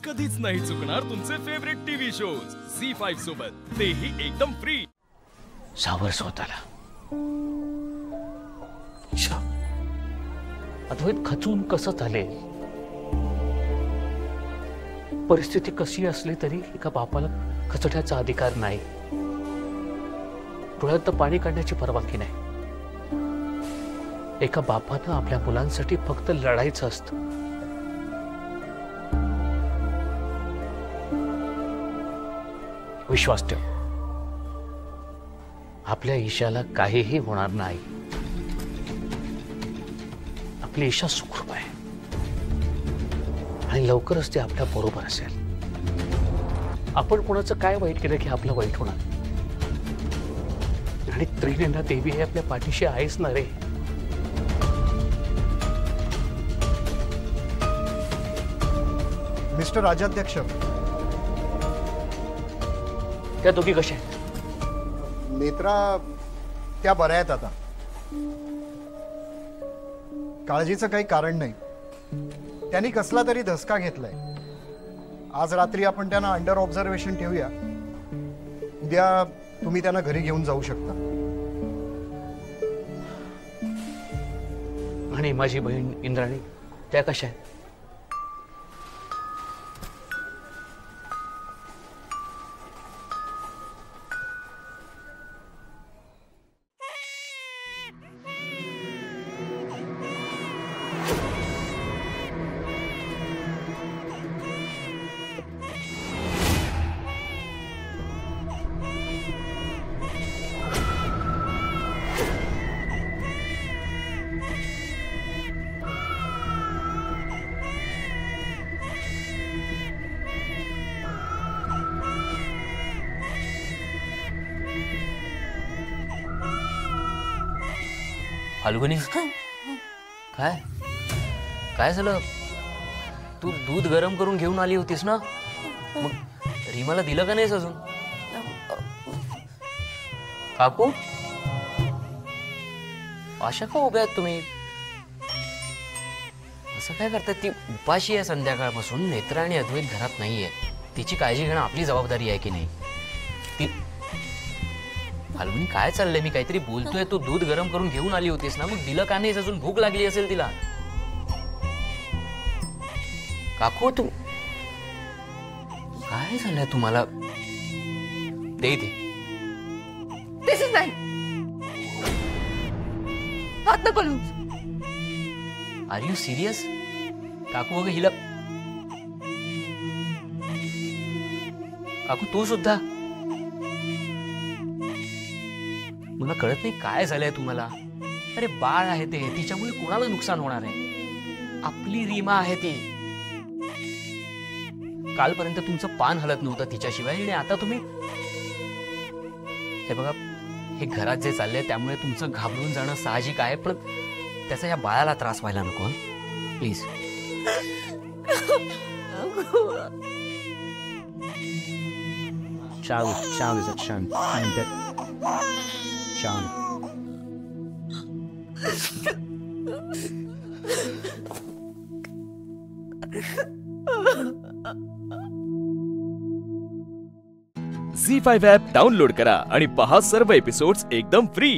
कधीच नाही चुकणार तुमचे फेवरेट टीव्ही शोज झी5 सोबत, तेही एकदम फ्री। सावर स्वतःला अद्वैत खचून कसं चालेल? परिस्थिती कशी असली तरी एका बापाला खचण्याचा अधिकार नाही। डोळ्यात पाणी काढण्याची परवानगी नाही। एका बापानं आपल्या मुलांसाठी फक्त लढायचं असतं। विश्वास ठेव, आपल्या ईशाला काहीही होणार नाही। आपली ईशा सुखरूप आहे आणि लवकरच ते आपल्या बरोबर असेल। आपण कोणाचं काय वाईट केलं की आपलं वाईट होणार, आणि त्रिनेना देवी हे आपल्या पाठीशी आहेच ना रे। मिस्टर राजाध्यक्ष, त्या दोघी कशा आहेत? नेत्रा त्या बऱ्या आहेत आता, काळजीचं काही कारण नाही। त्यांनी कसला तरी धसका घेतलाय। आज रात्री आपण त्यांना अंडर ऑब्झर्वेशन ठेवूया, उद्या तुम्ही त्यांना घरी घेऊन जाऊ शकता। आणि माझी बहीण इंद्राणी त्या कशा आहेत? फाल्गुनी, काय काय झालं? तू दूध गरम करून घेऊन आली होतीस ना, मग रीमाला दिलं का नाहीस अजून? काकू, अशा का उभ्या आहात तुम्ही? असं काय करतात? ती उपाशी आहे संध्याकाळपासून। नेत्रा आणि अद्वैत घरात नाहीये, तिची काळजी घेणं आपली जबाबदारी आहे की नाही? ती फाल्गुनी, काय चाललंय? मी काहीतरी बोलतोय, तू दूध गरम करून घेऊन आली होतीस ना, मग दिलं का नाहीस अजून? भूक लागली असेल तिला। काकू, तू काय झालंय तुम्हाला? दे दे। दिस इज नाही, हात नको लू। R you serious? काकू बघ हिला। काकू तू सुद्धा? मला कळत नाही काय झालंय तुम्हाला। अरे बाळ आहे ते, तिच्यामुळे कोणाला नुकसान होणार आहे? आपली रीमा आहे ती। कालपर्यंत तुमचं पान हलत नव्हतं तिच्याशिवाय, आणि आता तुम्ही हे बघा, हे घरात जे चाललंय त्यामुळे तुमचं घाबरून जाणं साहजिक आहे, पण त्याचा या बाळाला त्रास व्हायला नको। प्लीज झी5 ॲप डाउनलोड करा आणि पहा सर्व एपिसोड्स एकदम फ्री।